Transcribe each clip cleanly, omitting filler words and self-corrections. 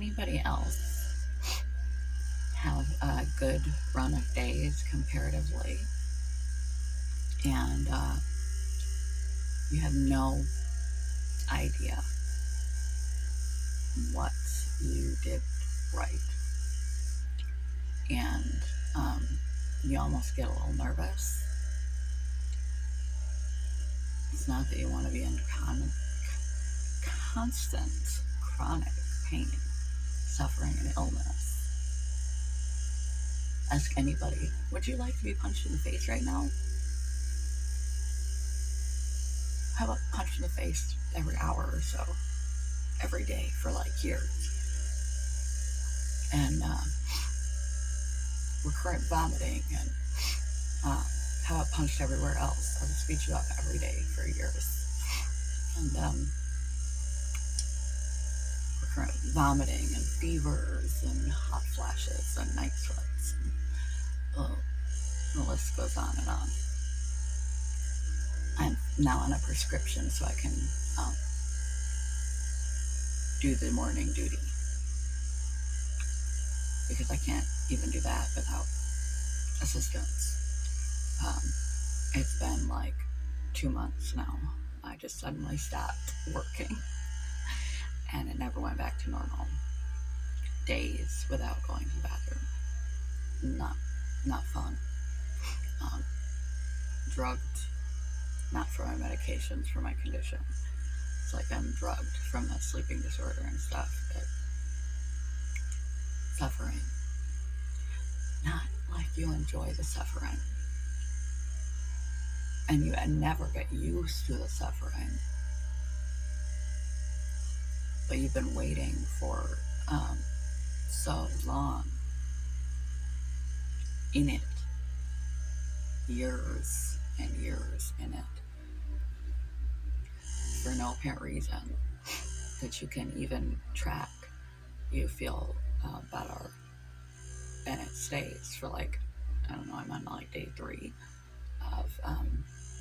anybody else have a good run of days comparatively, and you have no idea what you did right, and you almost get a little nervous? It's not that you want to be in constant chronic pain, suffering, and illness. Ask anybody, would you like to be punched in the face right now? How about punched in the face every hour or so, every day for like years? And recurrent vomiting, and how about punched everywhere else? I'll just beat you up every day for years. And recurrent vomiting and fevers and hot flashes and night sweats. And, oh, the list goes on and on. I'm now on a prescription so I can do the morning duty, because I can't even do that without assistance. It's been like 2 months now. I just suddenly stopped working and it never went back to normal. Days without going to the bathroom. Not fun. Drugged, not for my medications, for my condition. It's like I'm drugged from a sleeping disorder and stuff, but suffering. Not like you enjoy the suffering. And you never get used to the suffering. But you've been waiting for so long in it. Years and years in it. For no apparent reason that you can even track. You feel better. And it stays for like, I don't know, I'm on like day 3 of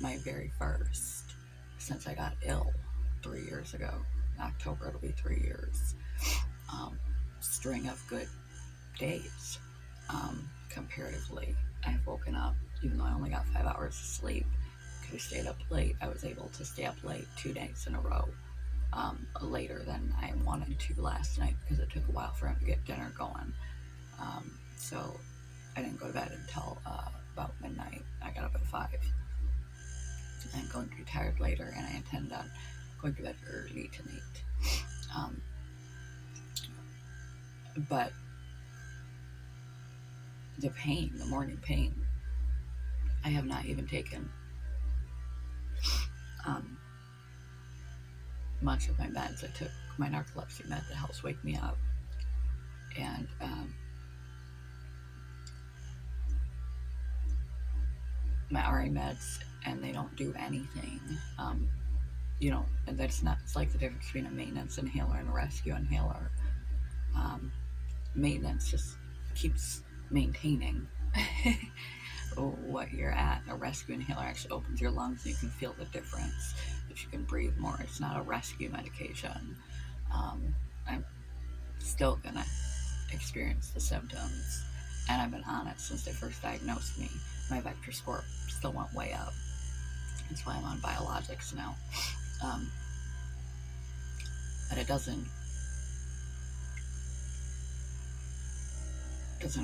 my very first, since I got ill 3 years ago. In October it'll be 3 years. String of good days. Comparatively, I've woken up, even though I only got 5 hours of sleep, because I stayed up late. I was able to stay up late 2 days in a row, later than I wanted to last night, because it took a while for him to get dinner going. So I didn't go to bed until about midnight. I got up at 5. I'm going to be tired later, and I intend on going to bed early tonight. But the pain, the morning pain, I have not even taken much of my meds. I took my narcolepsy med that helps wake me up, and my RA meds, and they don't do anything. And that's not, it's like the difference between a maintenance inhaler and a rescue inhaler. Maintenance just keeps maintaining what you're at. A rescue inhaler actually opens your lungs and you can feel the difference, that you can breathe more. It's not a rescue medication. I'm still gonna experience the symptoms, and I've been on it since they first diagnosed me. My vector score still went way up. That's why I'm on biologics now. But it doesn't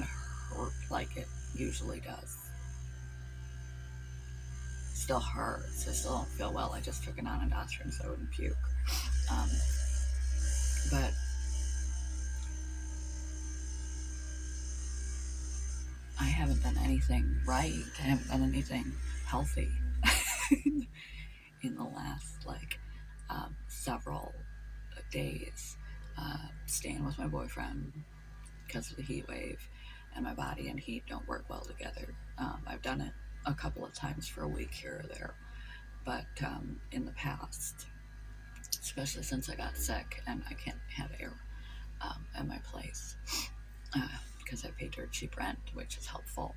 hurt like it usually does. It still hurts. I still don't feel well. I just took an onondasterone so I wouldn't puke. But I haven't done anything right. I haven't done anything healthy in the last several days. Staying with my boyfriend because of the heat wave, and my body and heat don't work well together. I've done it a couple of times for a week here or there, but in the past, especially since I got sick and I can't have air at my place, because I pay dirt cheap rent, which is helpful,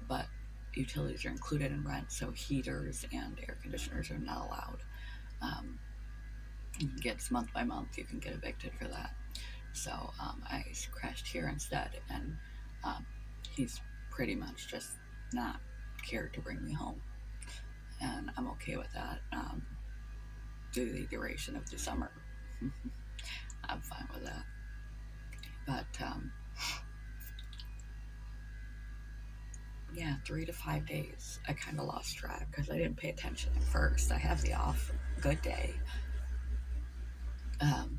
but utilities are included in rent, so heaters and air conditioners are not allowed. It gets month by month, you can get evicted for that. So I crashed here instead, and um, he's pretty much just not cared to bring me home, and I'm okay with that. Through the duration of the summer, I'm fine with that. But yeah, 3 to 5 days. I kind of lost track because I didn't pay attention at first. I have the off, good day, um,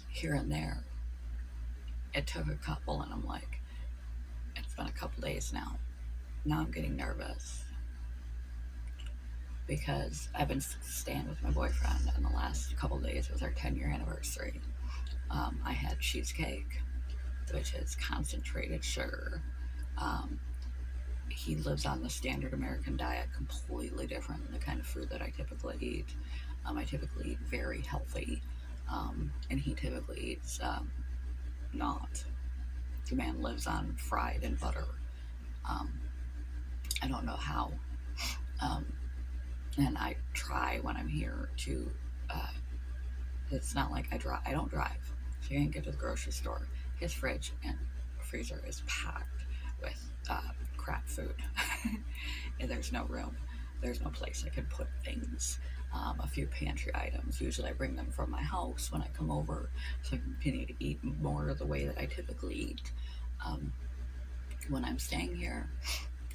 here and there. It took a couple, and I'm like, it's been a couple days now. Now I'm getting nervous because I've been staying with my boyfriend, and the last couple days was our 10-year anniversary. I had cheesecake, which is concentrated sugar. Um, he lives on the standard American diet, completely different than the kind of food that I typically eat. I typically eat very healthy, and he typically eats not. The man lives on fried and butter. Um, I don't know how. Um, and I try when I'm here to. Uh, it's not like I drive. I don't drive, so I can't get to the grocery store. His fridge and freezer is packed with crap food, and there's no room. There's no place I can put things. A few pantry items. Usually, I bring them from my house when I come over, so I can continue to eat more of the way that I typically eat. Um, when I'm staying here,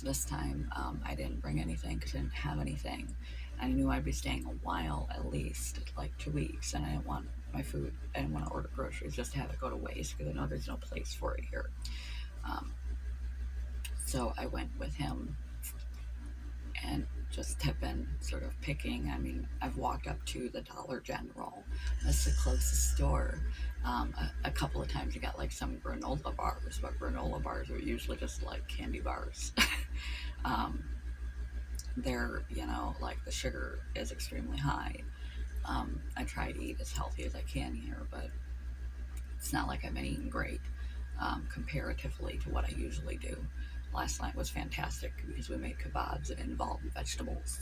this time I didn't bring anything because I didn't have anything. I knew I'd be staying a while, at least like 2 weeks, and I didn't want my food. I didn't want to order groceries just to have it go to waste because I know there's no place for it here. Um, so I went with him and just have been sort of picking. I mean, I've walked up to the Dollar General. That's the closest store. A couple of times you got like some granola bars, but granola bars are usually just like candy bars. um, they're, like the sugar is extremely high. I try to eat as healthy as I can here, but it's not like I've been eating great comparatively to what I usually do. Last night was fantastic because we made kebabs that involved vegetables.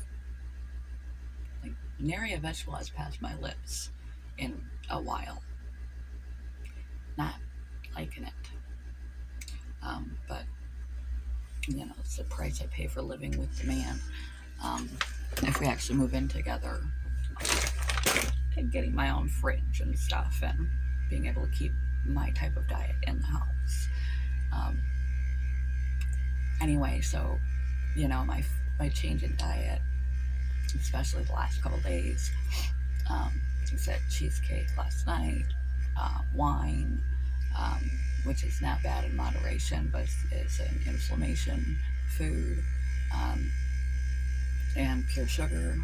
Like, nary a vegetable has passed my lips in a while. Not liking it. But, it's the price I pay for living with the man. If we actually move in together, and getting my own fridge and stuff, and being able to keep my type of diet in the house. Um, anyway, so, my change in diet, especially the last couple days, I said cheesecake last night, wine, um, which is not bad in moderation, but is an inflammation food, um, and pure sugar,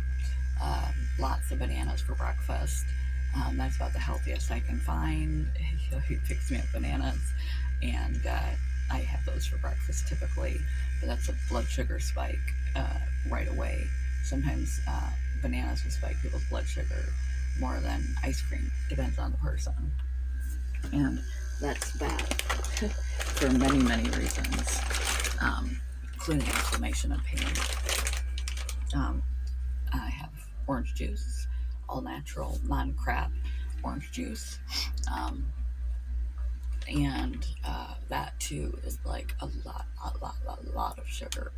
lots of bananas for breakfast. That's about the healthiest I can find. He picks me up bananas, and I have those for breakfast typically, but that's a blood sugar spike right away. Sometimes bananas will spike people's blood sugar more than ice cream, depends on the person. And that's bad for many, many reasons, including inflammation and pain. I have orange juice, all natural, non crap orange juice. And that too is like a lot of sugar.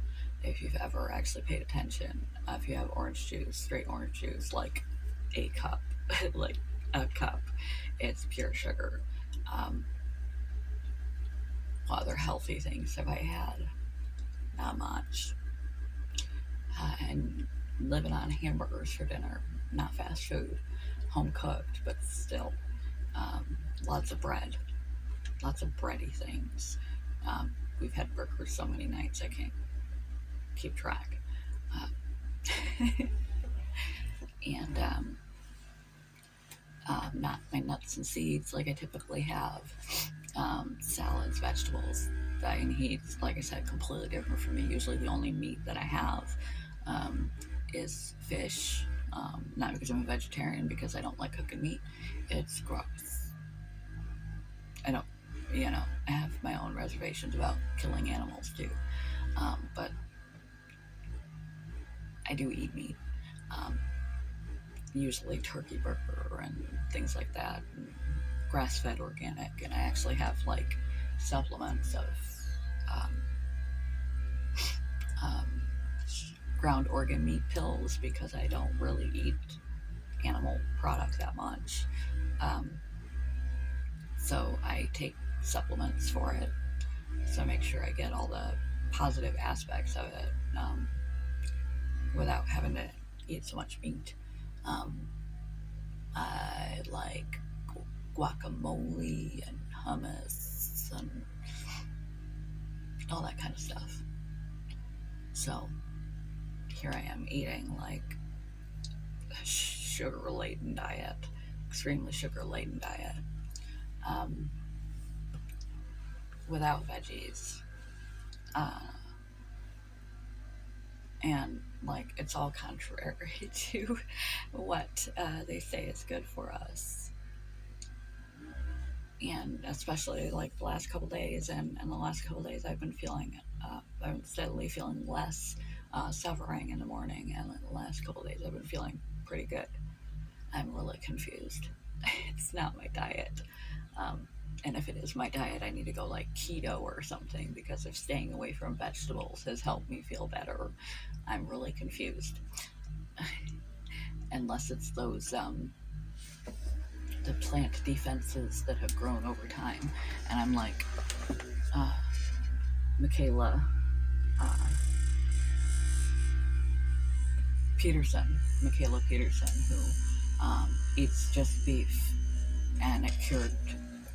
If you've ever actually paid attention, if you have orange juice, straight orange juice, like a cup, like a cup, it's pure sugar. Um, what other healthy things have I had? Not much. And living on hamburgers for dinner, not fast food, home cooked, but still. Lots of bread, lots of bready things. We've had burgers so many nights I can't keep track. Uh, and not my nuts and seeds like I typically have. Salads, vegetables. And he's, like I said, completely different from me. Usually the only meat that I have is fish. Not because I'm a vegetarian, because I don't like cooking meat. It's gross. I don't, I have my own reservations about killing animals too. But I do eat meat. Um, Usually turkey burger and things like that. And grass-fed organic, and I actually have like supplements of um, um, ground organ meat pills because I don't really eat animal product that much. Um, so I take supplements for it. So I make sure I get all the positive aspects of it without having to eat so much meat. Um, I like guacamole and hummus and all that kind of stuff. So here I am eating like a sugar laden diet, extremely sugar laden diet, um, without veggies. Uh, and like it's all contrary to what they say is good for us. And especially like the last couple days, and the last couple days I've been steadily feeling less suffering in the morning, and the last couple days I've been feeling pretty good. I'm really confused. It's not my diet. Um, and if it is my diet, I need to go like keto or something, because if staying away from vegetables has helped me feel better, I'm really confused. Unless it's those the plant defenses that have grown over time, and I'm like uh, Michaela uh, Michaela Peterson, who eats just beef, and it cured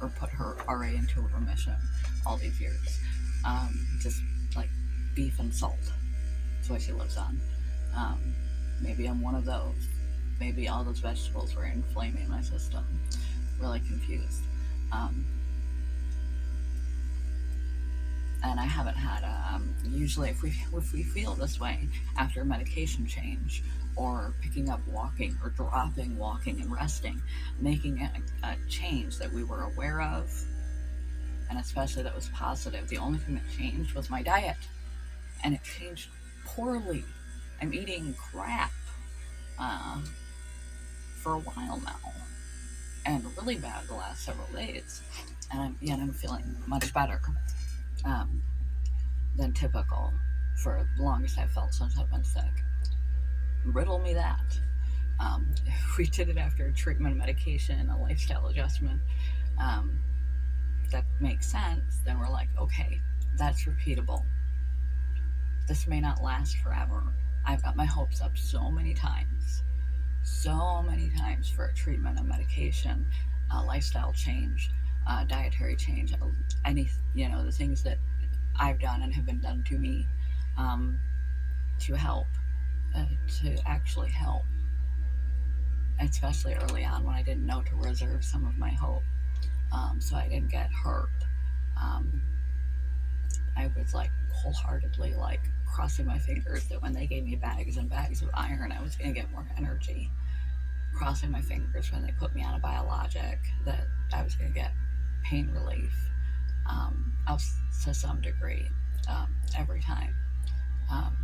or put her RA into remission all these years. Just like beef and salt. That's what she lives on. Um, Maybe I'm one of those. Maybe all those vegetables were inflaming my system. Really confused. Um, and I haven't had usually if we feel this way after a medication change, or picking up walking, or dropping walking and resting, making a change that we were aware of, and especially that was positive. The only thing that changed was my diet, and it changed poorly. I'm eating crap uh, for a while now, and really bad the last several days, and I'm feeling much better um, than typical for the longest I've felt since I've been sick. Riddle me that. If we did it after a treatment, medication, a lifestyle adjustment, um, that makes sense, then we're like, okay, that's repeatable. This may not last forever. I've got my hopes up so many times for a treatment, a medication, a lifestyle change, dietary change, any, the things that I've done and have been done to me, um, to help, to actually help, especially early on when I didn't know to reserve some of my hope, so I didn't get hurt. Um, I was like wholeheartedly like crossing my fingers that when they gave me bags and bags of iron, I was going to get more energy. Crossing my fingers when they put me on a biologic that I was going to get pain relief, to some degree, every time. Um,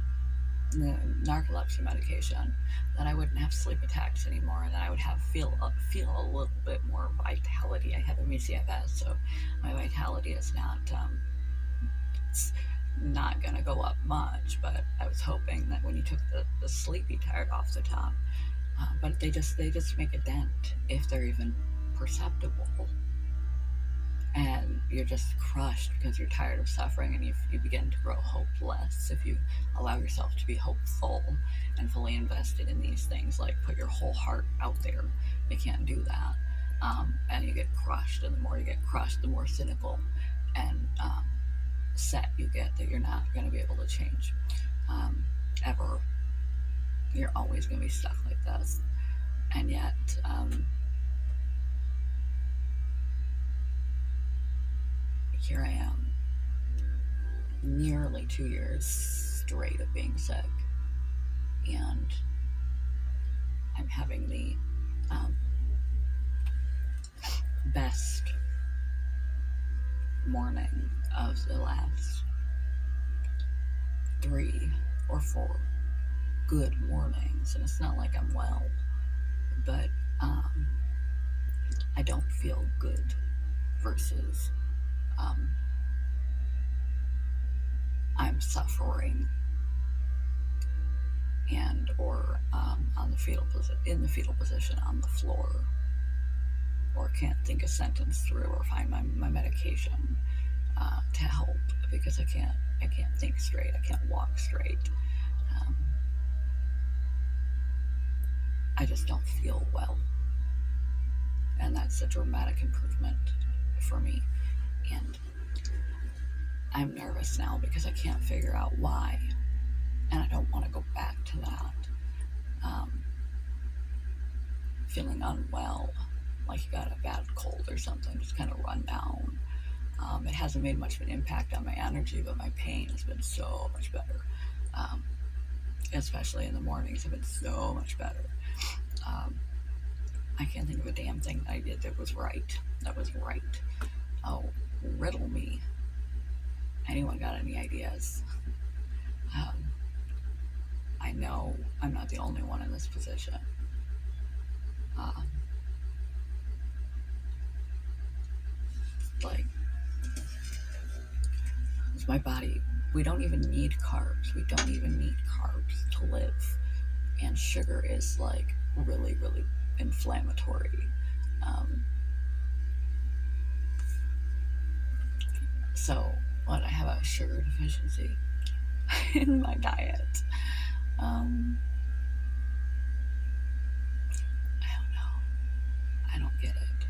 the narcolepsy medication, that I wouldn't have sleep attacks anymore, and that I would feel a little bit more vitality. I have a MCFS, so my vitality is it's not going to go up much, but I was hoping that when you took the sleepy tired off the top, but they just make a dent if they're even perceptible, and you're just crushed because you're tired of suffering, and you begin to grow hopeless if you allow yourself to be hopeful and fully invested in these things, like put your whole heart out there. You can't do that, and you get crushed, and the more you get crushed, the more cynical and set you get that you're not going to be able to change ever. You're always going to be stuck like this. And yet, here I am, nearly 2 years straight of being sick, and I'm having the best morning of the last 3 or 4 good mornings. And it's not like I'm well, but I don't feel good versus um, I'm suffering and or on the in the fetal position on the floor, or can't think a sentence through or find my medication to help because I can't think straight. I can't walk straight. Um, I just don't feel well, and that's a dramatic improvement for me. And I'm nervous now because I can't figure out why, and I don't want to go back to that. Um, Feeling unwell, like you got a bad cold or something, just kind of run down. It hasn't made much of an impact on my energy, but my pain has been so much better. Um, Especially in the mornings, have been so much better. Um, I can't think of a damn thing I did that was right. That was right. Oh, riddle me. Anyone got any ideas? Um, I know I'm not the only one in this position. Um, like, it's my body. We don't even need carbs. We don't even need carbs to live. And sugar is like really, really inflammatory. Um, so, what? I have a sugar deficiency in my diet. Um, I don't know. I don't get it.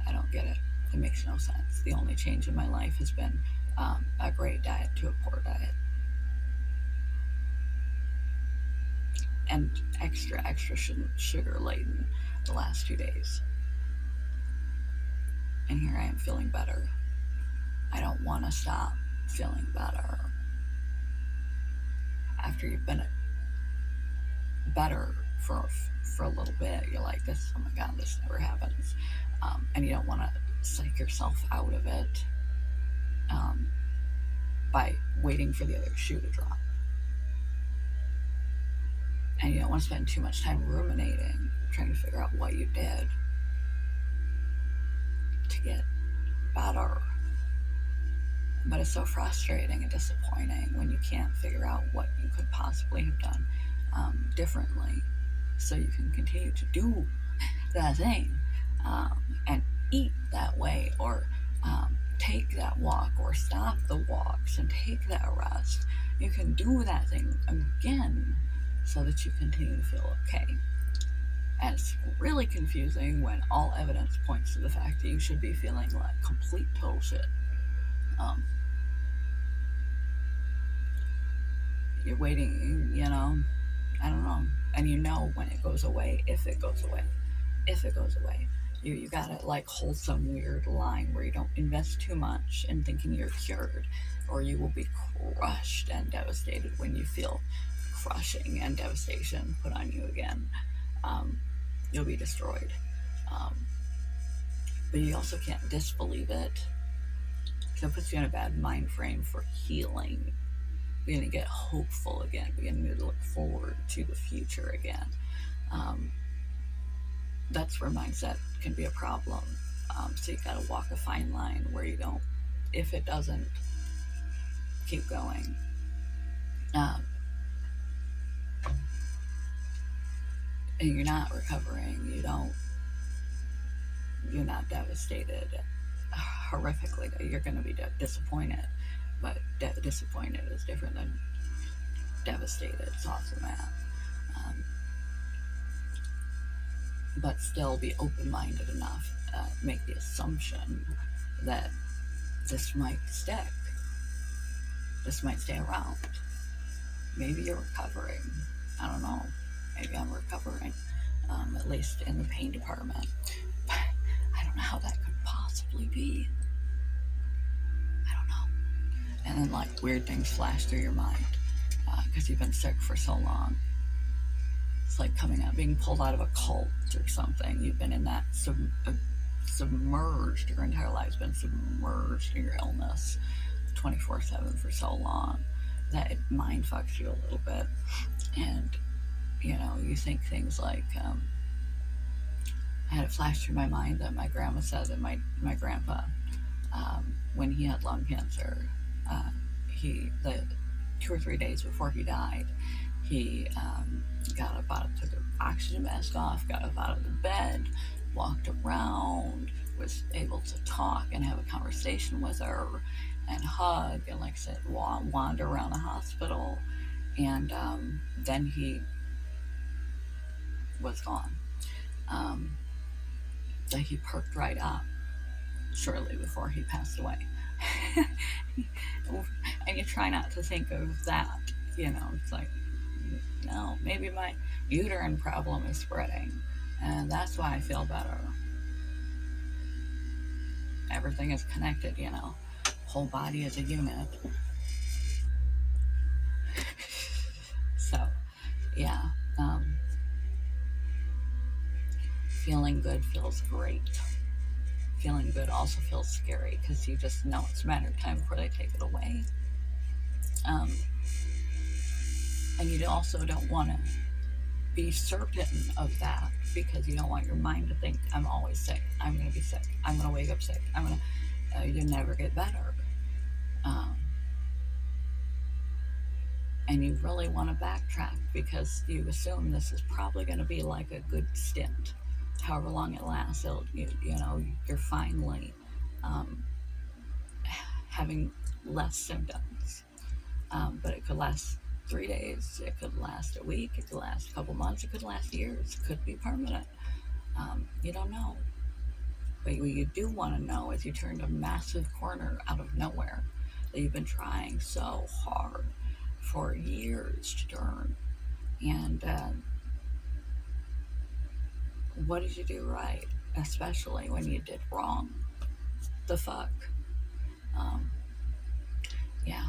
I don't get it. It makes no sense. The only change in my life has been a great diet to a poor diet. And extra sugar laden the last 2 days. And here I am feeling better. I don't want to stop feeling better. After you've been better for a little bit, you're like, this, oh my God, this never happens. And you don't want to psych yourself out of it by waiting for the other shoe to drop. And you don't want to spend too much time ruminating, trying to figure out what you did to get better. But it's so frustrating and disappointing when you can't figure out what you could possibly have done differently so you can continue to do that thing and eat that way, or take that walk, or stop the walks and take that rest. You can do that thing again so that you continue to feel okay. And it's really confusing when all evidence points to the fact that you should be feeling like complete total shit. You're waiting, I don't know. And you know when it goes away, if it goes away. If it goes away. You gotta like hold some weird line where you don't invest too much in thinking you're cured, or you will be crushed and devastated when you feel crushing and devastation put on you again. You'll be destroyed. But you also can't disbelieve it, because it puts you in a bad mind frame for healing. Beginning to get hopeful again, beginning to look forward to the future again. That's where mindset can be a problem. So you gotta walk a fine line where you don't, if it doesn't, keep going. And you're not recovering, you're not devastated horrifically. You're gonna be disappointed, but disappointed is different than devastated. It's awesome, man. But still be open-minded enough, make the assumption that this might stick. This might stay around. Maybe you're recovering. I don't know. Maybe I'm recovering, at least in the pain department. But I don't know how that could possibly be. I don't know. And then like weird things flash through your mind because you've been sick for so long. It's like being pulled out of a cult or something. You've been in that submerged, your entire life's been submerged in your illness 24/7 for so long that it mind fucks you a little bit. And, you think things like, I had it flash through my mind that my grandma said that my grandpa, when he had lung cancer, uh, the 2 or 3 days before he died, he got up out of, took the oxygen mask off, got up out of the bed, walked around, was able to talk and have a conversation with her, and hug, and like I said, wander around the hospital, and then he was gone. Um, like he perked right up shortly before he passed away. And you try not to think of that. It's like, no, maybe my uterine problem is spreading, and that's why I feel better. Everything is connected. Whole body is a unit. So, yeah, um, feeling good feels great. Feeling good also feels scary because you just know it's a matter of time before they take it away. Um, and you also don't want to be certain of that because you don't want your mind to think, I'm always sick. I'm going to be sick. I'm going to wake up sick. You never get better. Um, and you really want to backtrack because you assume this is probably going to be like a good stint. However long it lasts, you're finally um, having less symptoms. But it could last 3 days, it could last a week, it could last a couple months, it could last years, it could be permanent. You don't know. But what you do want to know is you turned a massive corner out of nowhere that you've been trying so hard for years to turn. And what did you do right? Especially when you did wrong. The fuck? Um, yeah.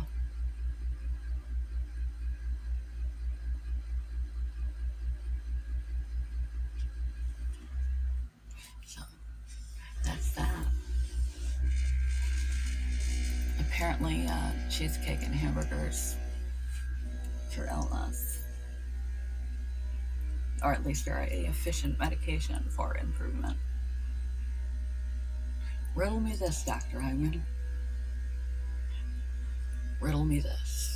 So that's that. Apparently, cheesecake and hamburgers for illness, or at least very efficient medication for improvement. Riddle me this, Dr. Hyman. Riddle me this.